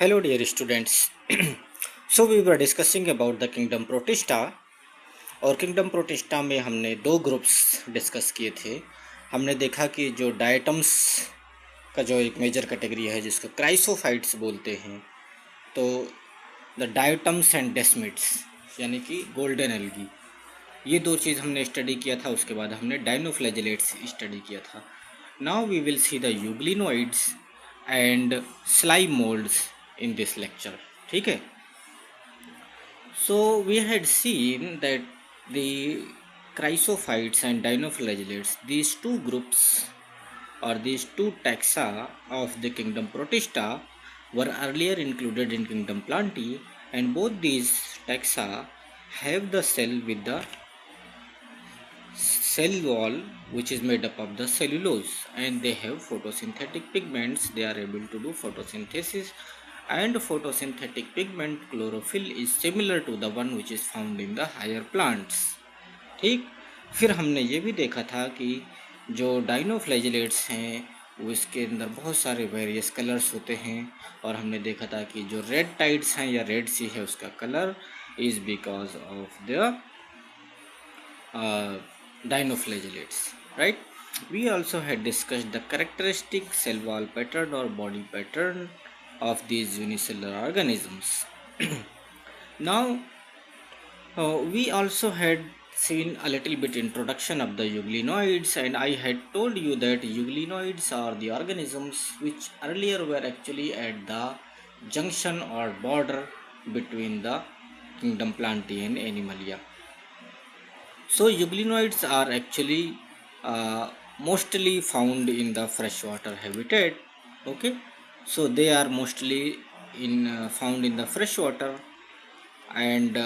Hello, dear students. So we were discussing about the kingdom protista और kingdom protista में हमने दो groups discuss किए थे। हमने देखा कि जो डायटम्स का जो एक मेजर कैटेगरी है जिसको क्राइसोफाइट्स बोलते हैं, तो द डायटम्स एंड डेस्मिड्स यानी कि गोल्डन एल्गी, ये दो चीज़ हमने स्टडी किया था। उसके बाद हमने डाइनोफ्लैजिलेट्स स्टडी किया था। Now we will see the euglenoids and slime moulds in this lecture. ठीक है। So we had seen that the chrysophytes and dinoflagellates, these two groups or these two taxa of the kingdom Protista were earlier included in kingdom Plantae, and both these taxa have the cell with the cell wall which is made up of the cellulose, and they have photosynthetic pigments. They are able to do photosynthesis, and photosynthetic pigment chlorophyll is similar to the one which is found in the higher plants. ठीक। फिर हमने ये भी देखा था कि जो dinoflagellates हैं वो इसके अंदर बहुत सारे वेरियस कलर्स होते हैं, और हमने देखा था कि जो रेड टाइड्स हैं या रेड सी है उसका colour is because of the dinoflagellates, right? We also had discussed the characteristic cell wall pattern or body pattern of these unicellular organisms. Now, we also had seen a little bit introduction of the euglenoids, and I had told you that euglenoids are the organisms which earlier were actually at the junction or border between the kingdom Plantae and Animalia. So euglenoids are actually mostly found in the freshwater habitat. Okay, so they are mostly found in the freshwater, and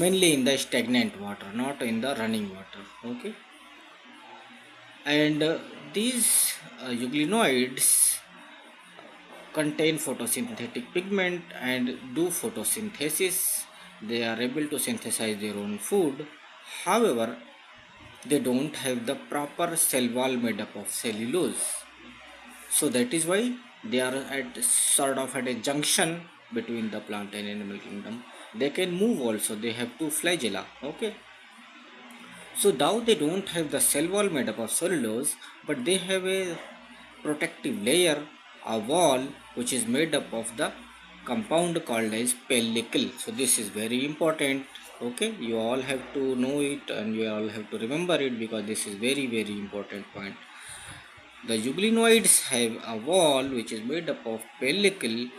mainly in the stagnant water, not in the running water. Okay, and these euglenoids contain photosynthetic pigment and do photosynthesis. They are able to synthesize their own food. However, they don't have the proper cell wall made up of cellulose. So that is why they are at sort of at a junction between the plant and animal kingdom. They can move also. They have two flagella. Okay. So now they don't have the cell wall made up of cellulose, but they have a protective layer, a wall which is made up of the compound called as pellicle. So this is very important. Okay, you all have to know it and you all have to remember it because this is very important point. The euglenoids have a wall which is made up of pellicle,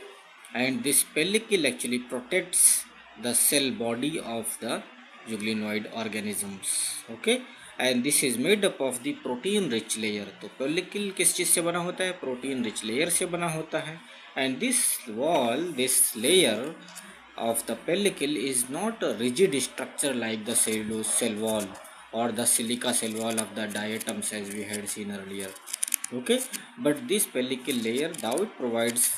and this pellicle actually protects the cell body of the euglenoid organisms. Okay, and this is made up of the protein rich layer. तो pellicle किस चीज़ से बना होता है? Protein rich layer से बना होता है. And this wall, this layer of the pellicle is not a rigid structure like the cellulose cell wall or the silica cell wall of the diatoms as we had seen earlier. Okay, but this pellicle layer, now it provides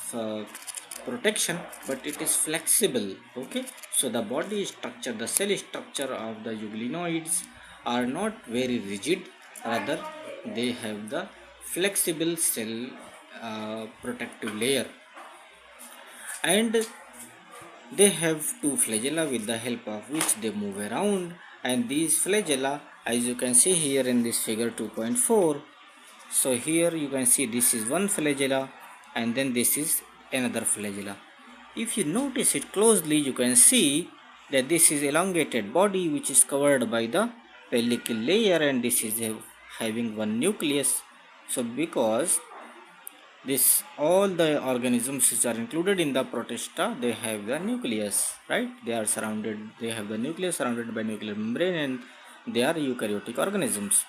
protection, but it is flexible. Okay, so the body structure, the cell structure of the euglenoids are not very rigid, rather they have the flexible cell protective layer, and they have two flagella with the help of which they move around. And these flagella, as you can see here in this figure 2.4, so here you can see this is one flagella and then this is another flagella. If you notice it closely, you can see that this is elongated body which is covered by the pellicle layer, and this is having one nucleus. So because this all the organisms which are included in the protista, they have the nucleus, right? They are surrounded, they have the nucleus surrounded by nuclear membrane, and they are eukaryotic organisms.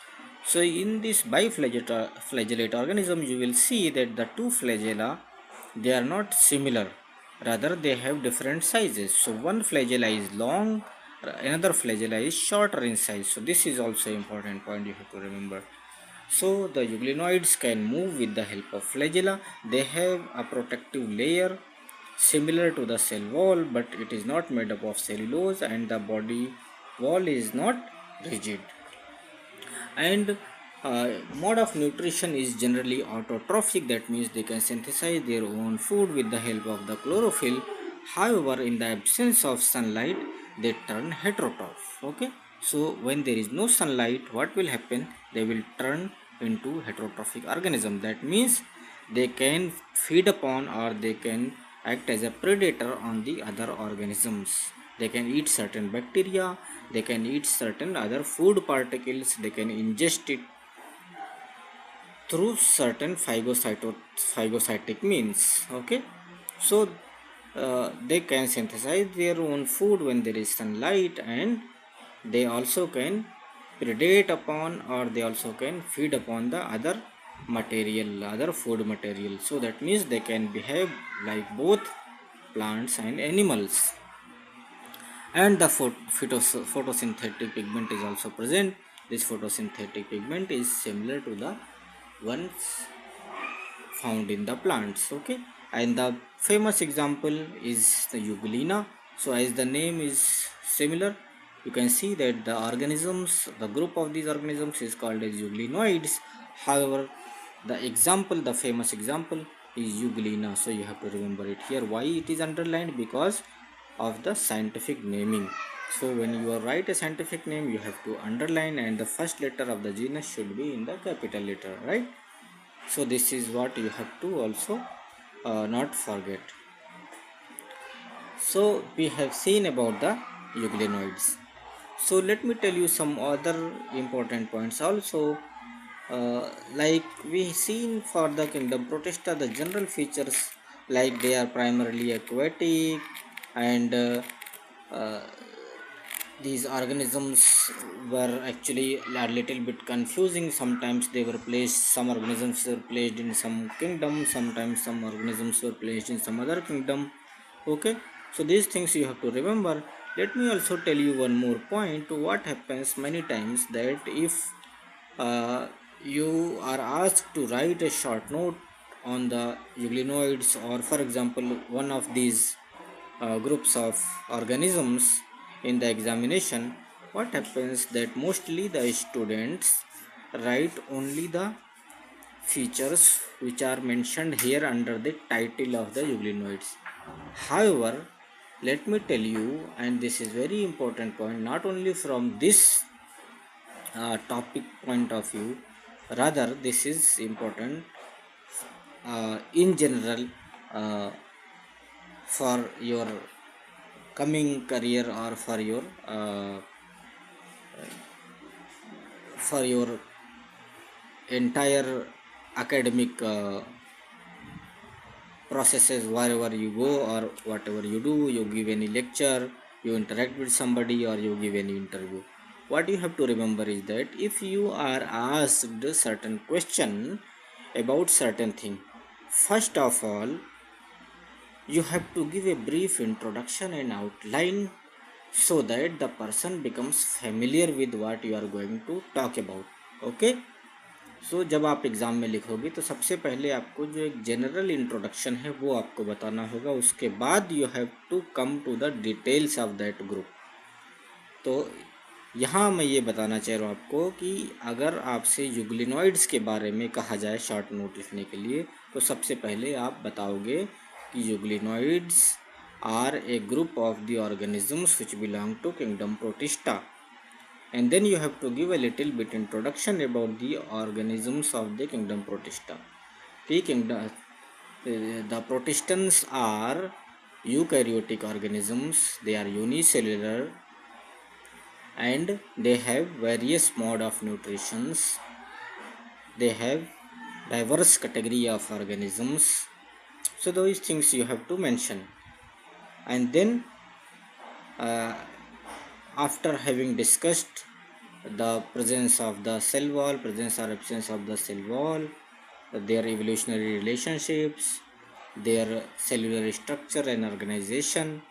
So in this biflagellate organism, you will see that the two flagella, they are not similar, rather they have different sizes. So one flagella is long, another flagella is shorter in size. So this is also important point you have to remember. So the euglenoids can move with the help of flagella. They have a protective layer similar to the cell wall, but it is not made up of cellulose, and the body wall is not rigid. And Mode of nutrition is generally autotrophic, that means they can synthesize their own food with the help of the chlorophyll. However, in the absence of sunlight, they turn heterotroph. Okay, so when there is no sunlight, what will happen? They will turn into heterotrophic organism. That means they can feed upon or they can act as a predator on the other organisms. They can eat certain bacteria, they can eat certain other food particles, they can ingest it through certain phagocytic means. Okay, so they can synthesize their own food when there is sunlight, and they also can predate upon or they also can feed upon the other food material. So that means they can behave like both plants and animals. And the photosynthetic pigment is also present. This photosynthetic pigment is similar to the ones found in the plants. Okay, and the famous example is the Euglena. So as the name is similar, you can see that the group of these organisms is called as euglenoids. However, the famous example is Euglena. So you have to remember it here. Why it is underlined? Because of the scientific naming. So when you write a scientific name, you have to underline, and the first letter of the genus should be in the capital letter, right? So this is what you have to also not forget. So we have seen about the euglenoids. So let me tell you some other important points also. Like we seen for the kingdom protista, the general features, like they are primarily aquatic, and uh, these organisms were actually a little bit confusing. Sometimes they were placed, some organisms were placed in some kingdom, sometimes some organisms were placed in some other kingdom. Okay, so these things you have to remember. Let me also tell you one more point. What happens many times that if uh, you are asked to write a short note on the euglenoids, or for example one of these groups of organisms in the examination, what happens that mostly the students write only the features which are mentioned here under the title of the euglenoids. However, let me tell you, and this is very important point, not only from this topic point of view, rather this is important in general, uh, for your coming career, or for your entire academic processes. Wherever you go or whatever you do, you give any lecture, you interact with somebody, or you give any interview, what you have to remember is that if you are asked a certain question about certain thing, first of all you have to give a brief introduction and outline, so that the person becomes familiar with what you are going to talk about. Okay, सो जब आप exam में लिखोगे तो सबसे पहले आपको जो एक जनरल इंट्रोडक्शन है वो आपको बताना होगा, उसके बाद you have to come to the details of that group. तो यहाँ मैं ये बताना चाह रहा हूँ आपको कि अगर आपसे यूग्लिनॉइड्स के बारे में कहा जाए शॉर्ट नोट लिखने के लिए, तो सबसे पहले आप बताओगे कि euglenoids are a group of the organisms which belong to kingdom Protista, and then you have to give a little bit introduction about the organisms of the kingdom protista. The protistans are eukaryotic organisms. They are unicellular and they have various mode of nutritions. They have diverse category of organisms. So those things you have to mention. And then after having discussed the presence of the cell wall, presence or absence of the cell wall, their evolutionary relationships, their cellular structure and organization,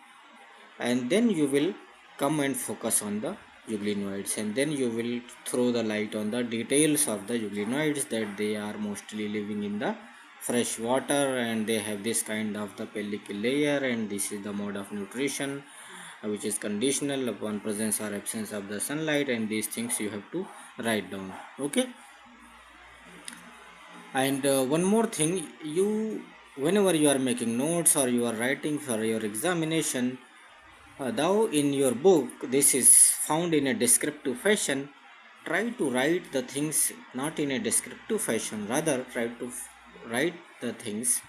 and then you will come and focus on the euglenoids, and then you will throw the light on the details of the euglenoids, that they are mostly living in the fresh water and they have this kind of the pellicle layer, and this is the mode of nutrition which is conditional upon presence or absence of the sunlight, and these things you have to write down. Okay, And one more thing, you whenever you are making notes or you are writing for your examination, though in your book this is found in a descriptive fashion, try to write the things not in a descriptive fashion, rather try to write the things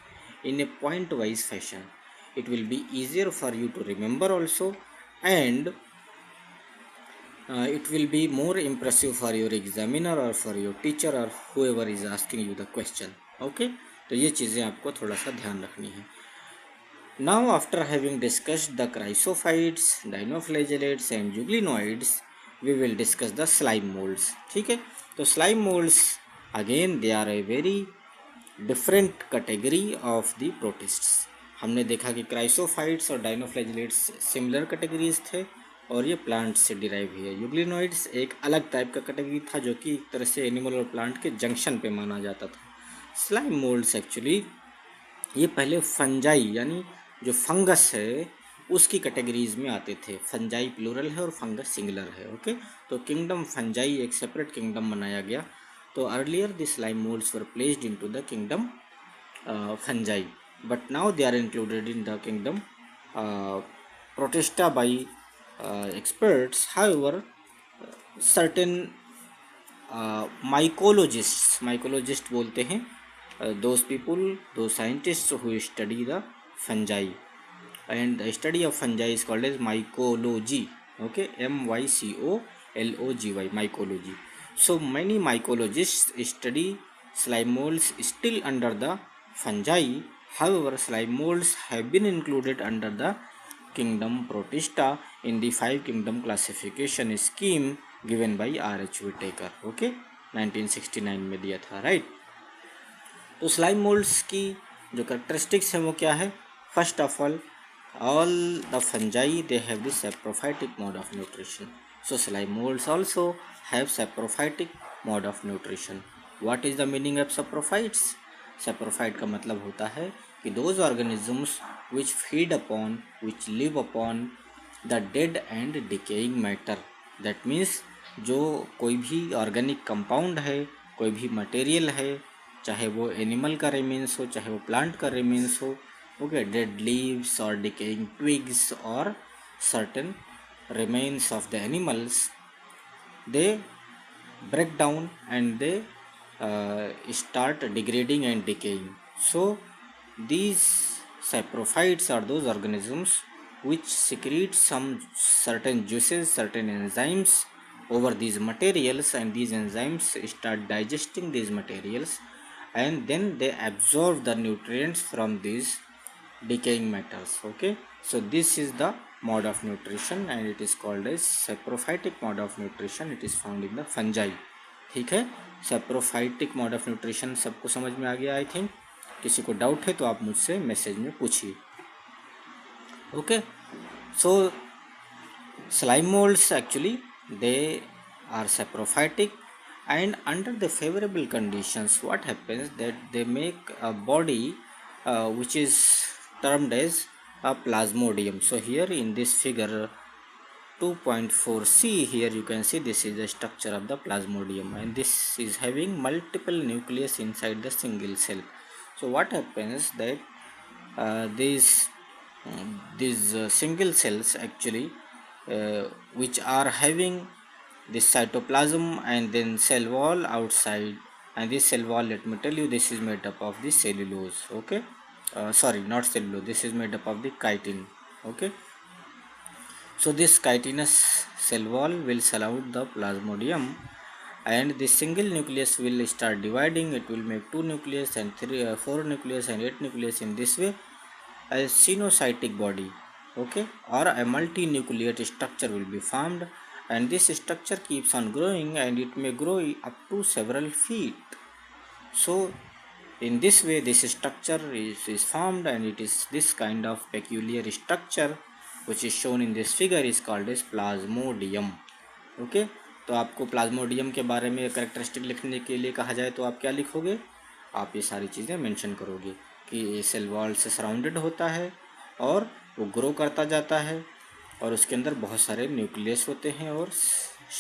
in a point wise fashion. It will be easier for you to remember also, and it will be more impressive for your examiner or for your teacher or whoever is asking you the question. Okay, तो ये चीज़ें आपको थोड़ा सा ध्यान रखनी है. Now, after having discussed the chrysophytes, dinoflagellates and euglenoids, we will discuss the slime molds. ठीक है, तो slime molds again they are a very different category of the protists. हमने देखा कि क्राइसोफाइट्स और डाइनोफ्लैजिलेट्स सिमिलर कैटेगरीज थे और ये प्लांट से डिराइव हुई है. यूग्लिनोइड्स एक अलग टाइप का कैटेगरी था जो कि एक तरह से एनिमल और प्लांट के जंक्शन पे माना जाता था. स्लाइम मोल्ड्स एक्चुअली ये पहले फंजाई यानी जो फंगस है उसकी कैटेगरीज में आते थे. फंजाई प्लूरल है और फंगस सिंगुलर है. ओके, तो किंगडम फंजाई एक सेपरेट किंगडम बनाया गया. तो earlier the slime moulds were placed into the kingdom fungi, but now they are included in the kingdom protista by experts. However, certain mycologist बोलते हैं those people, those scientists who study the fungi, and the study of fungi is called as mycology. Okay, MYCOLOGY, mycology. So many mycologists study slime molds still under the fungi. However, slime molds have been included under the kingdom protista in the 5 kingdom classification scheme given by R.H. Whittaker. Okay, 1969 में दिया था, right. तो slime moulds की जो characteristics हैं वो क्या है? First of all the fungi they have this saprophytic mode of nutrition. So slime molds also have saprophytic mode of nutrition. What is the meaning of saprophytes? Saprophyte का मतलब होता है कि those organisms which feed upon, which live upon the dead and decaying matter. That means जो कोई भी organic compound है, कोई भी मटेरियल है, चाहे वो एनिमल का रिमेन्स हो, चाहे वो प्लांट का रिमेन्स हो, okay, dead leaves or decaying twigs or certain remains of the animals, they break down and they start degrading and decaying. So these saprophytes are those organisms which secrete some certain juices, certain enzymes over these materials, and these enzymes start digesting these materials, and then they absorb the nutrients from these decaying matters. Okay, so this is the mode of nutrition and it is called as saprophytic mode of nutrition. It is found in the fungi. ठीक है, saprophytic mode of nutrition सबको समझ में आ गया I think. किसी को doubt है तो आप मुझसे मैसेज में पूछिए. Okay, so slime molds actually they are saprophytic, and under the favorable conditions what happens that they make a body which is termed as a plasmodium. So here in this figure 2.4c, here you can see this is the structure of the plasmodium, and this is having multiple nucleus inside the single cell. So what happens that these single cells actually which are having this cytoplasm and then cell wall outside, and this cell wall, let me tell you, this is made up of the cellulose. Okay, sorry, not cellulose, this is made up of the chitin. Okay, so this chitinous cell wall will surround the plasmodium, and the single nucleus will start dividing. It will make 2 nucleus and 4 nucleus and 8 nucleus. In this way a sinusoidal body, okay, or a multinucleate structure will be formed, and this structure keeps on growing and it may grow up to several feet. So in this way this structure is formed, and it is this kind of peculiar structure which is shown in this figure is called as plasmodium. Okay, तो आपको Plasmodium के बारे में characteristic लिखने के लिए कहा जाए तो आप क्या लिखोगे? आप ये सारी चीज़ें मेंशन करोगे कि सेल वॉल से सराउंडेड होता है और वो ग्रो करता जाता है और उसके अंदर बहुत सारे न्यूक्लियस होते हैं और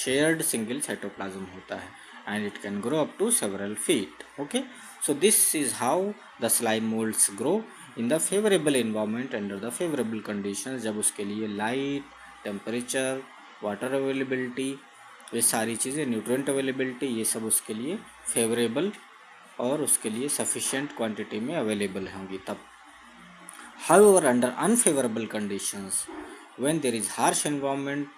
शेयर्ड सिंगल साइटोप्लाज्म होता है, and it can grow up to several feet. Okay, So this is how the slime molds grow in the favorable environment under the favorable conditions, जब उसके लिए light, temperature, water availability, ये सारी चीज़ें, nutrient availability, ये सब उसके लिए फेवरेबल और उसके लिए सफिशिएंट क्वांटिटी में अवेलेबल होंगी तब. However, under unfavorable conditions, when there is harsh environment,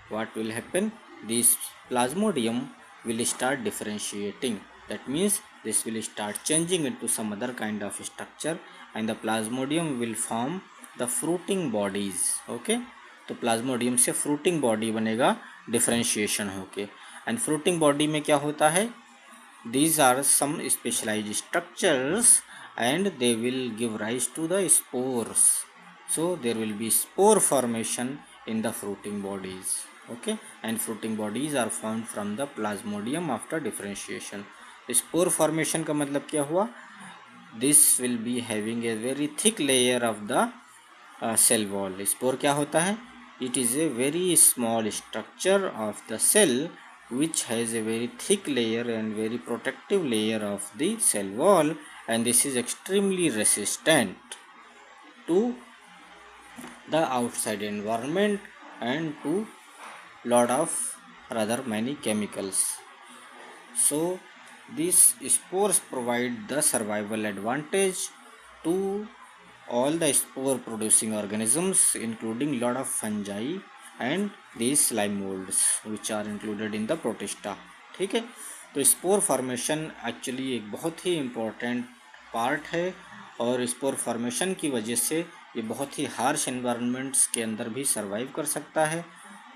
what will happen? This plasmodium will start differentiating. That means this will start changing into some other kind of structure, and the plasmodium will form the fruiting bodies. Okay, तो Plasmodium से fruiting body बनेगा differentiation होके. And fruiting body में क्या होता है? These are some specialized structures and they will give rise to the spores. So there will be spore formation in the fruiting bodies. Okay, and fruiting bodies are formed from the plasmodium after differentiation. Spore formation का मतलब क्या हुआ? This will be having a very thick layer of the cell wall. Spore क्या होता है? It is a very small structure of the cell which has a very thick layer and very protective layer of the cell wall, and this is extremely resistant to the outside environment and to lot of rather many chemicals. So these spores provide the survival advantage to all the spore producing organisms including lot of fungi and these slime molds which are included in the protista. ठीक है, तो spore formation actually एक बहुत ही important part है और spore formation की वजह से ये बहुत ही हार्श एनवायरनमेंट्स के अंदर भी सर्वाइव कर सकता है.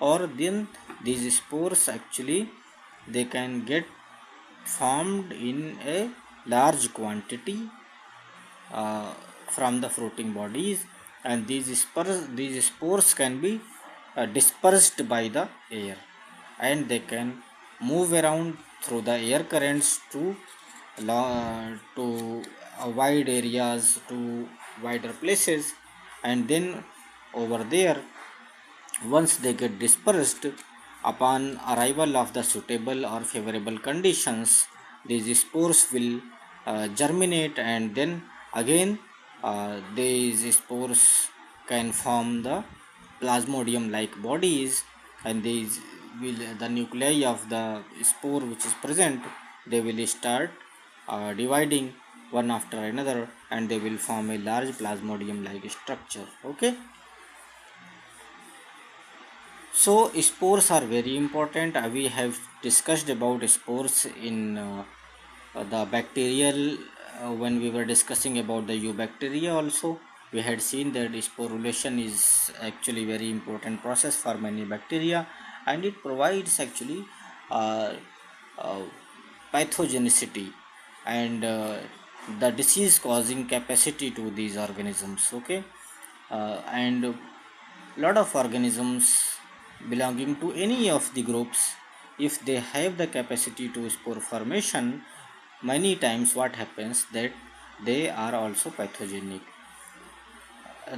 और then these spores actually they can get formed in a large quantity from the fruiting bodies, and these spores can be dispersed by the air, and they can move around through the air currents to wide areas, to wider places, and then over there, once they get dispersed, upon arrival of the suitable or favorable conditions, these spores will germinate, and then again these spores can form the plasmodium like bodies, and these will, the nuclei of the spore which is present, they will start dividing one after another, and they will form a large plasmodium like structure. Okay, so spores are very important. We have discussed about spores in the bacterial when we were discussing about the eubacteria also. We had seen that sporulation is actually very important process for many bacteria, and it provides actually uh, uh, pathogenicity and the disease causing capacity to these organisms. Okay, and lot of organisms belonging to any of the groups, if they have the capacity to spore formation, many times what happens that they are also pathogenic.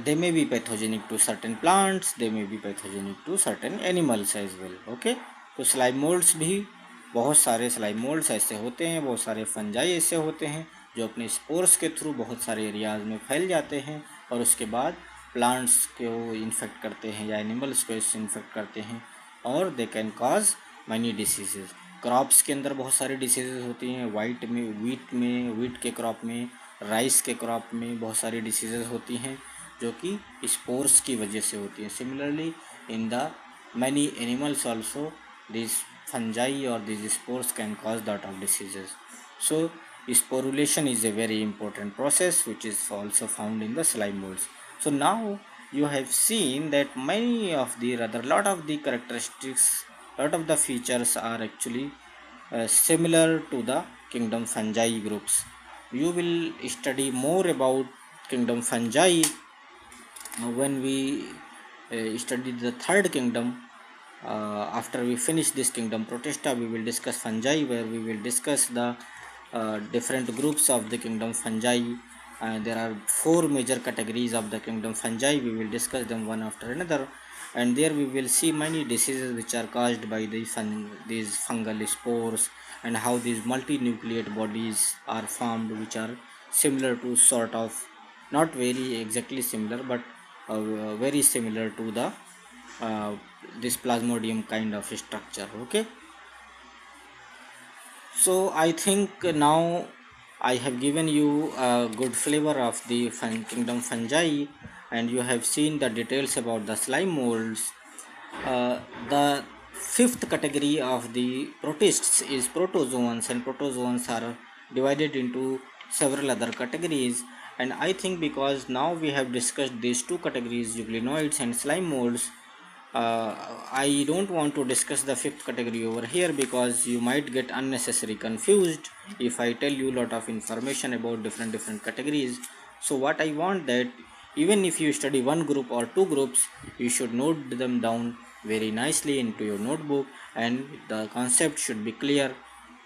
They may be pathogenic to certain plants, they may be pathogenic to certain animals as well. Okay, तो slime moulds भी, बहुत सारे slime moulds ऐसे होते हैं, बहुत सारे fungi ऐसे होते हैं जो अपने स्पोर्स के थ्रू बहुत सारे एरियाज़ में फैल जाते हैं और उसके बाद प्लांट्स को इन्फेक्ट करते हैं या एनिमल्स को इससे इन्फेक्ट करते हैं, और they can cause money diseases. Crops के अंदर बहुत सारी डिसीजेज होती हैं. वीट के क्रॉप में, राइस के क्रॉप में बहुत सारी डिसीजेज होती हैं जो कि स्पोर्स की वजह से होती हैं. Similarly in the many animals also this fungi और this spores can cause that of diseases. So sporulation is a very important process which is also found in the slime molds. So now you have seen that many of the rather lot of the characteristics, lot of the features are actually similar to the kingdom fungi groups. You will study more about kingdom fungi when we study the third kingdom. After we finish this kingdom protista, we will discuss fungi, where we will discuss the different groups of the kingdom fungi. There are 4 major categories of the kingdom fungi. We will discuss them one after another, and there we will see many diseases which are caused by these fungal spores, and how these multinucleate bodies are formed, which are similar to sort of, not very exactly similar, but very similar to the uh, this plasmodium kind of structure. Okay, so I think now I have given you a good flavor of the kingdom fungi, and you have seen the details about the slime molds. The fifth category of the protists is protozoans, and protozoans are divided into several other categories. And I think because now we have discussed these two categories, euglenoids and slime molds, uh, I don't want to discuss the fifth category over here, because you might get unnecessarily confused if I tell you lot of information about different categories. So what I want that even if you study one group or two groups, you should note them down very nicely into your notebook, and the concept should be clear.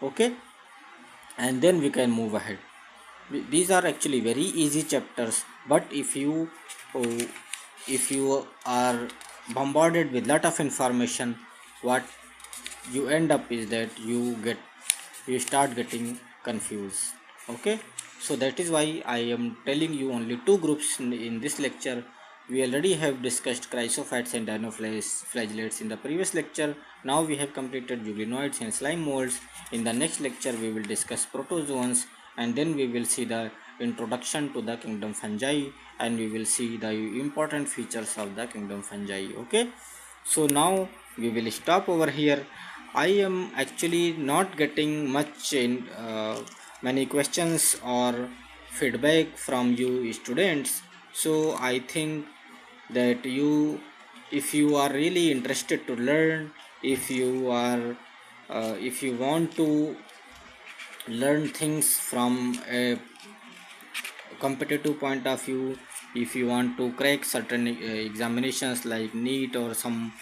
Okay, and then we can move ahead. These are actually very easy chapters, but oh, if you are bombarded with lot of information, what you end up is that you start getting confused. Okay, so that is why I am telling you only two groups in this lecture. We already have discussed chrysophytes and dinoflagellates in the previous lecture. Now we have completed euglenoids and slime molds. In the next lecture we will discuss protozoans, and then we will see the introduction to the kingdom fungi, and we will see the important features of the kingdom fungi. Okay, so now we will stop over here. I am actually not getting much in many questions or feedback from you students. So I think that if you are really interested to learn, if you are if you want to learn things from a competitive point of view, if you want to crack certain examinations like NEET or some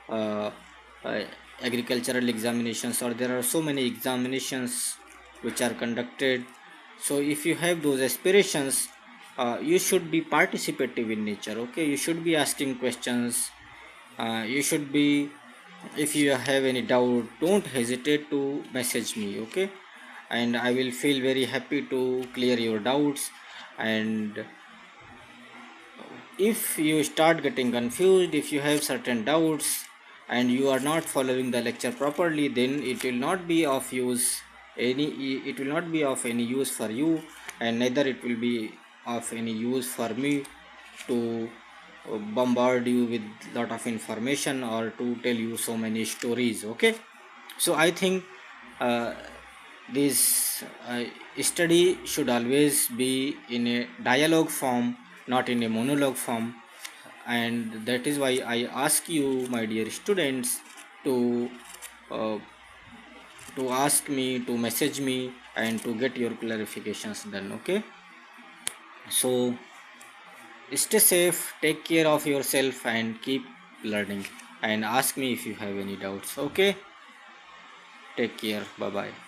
uh, uh, agricultural examinations, or there are so many examinations which are conducted. So if you have those aspirations, you should be participative in nature. Okay, you should be asking questions. You should be, if you have any doubt, don't hesitate to message me. Okay, and I will feel very happy to clear your doubts. And if you start getting confused, if you have certain doubts and you are not following the lecture properly, then it will not be of use any it will not be of any use for you, and neither it will be of any use for me to bombard you with lot of information or to tell you so many stories. Okay, so I think uh, this study should always be in a dialogue form, not in a monologue form. And that is why I ask you, my dear students, to uh, ask me, to message me, and to get your clarifications done. Okay, so stay safe, take care of yourself, and keep learning, and ask me if you have any doubts. Okay, take care, bye bye.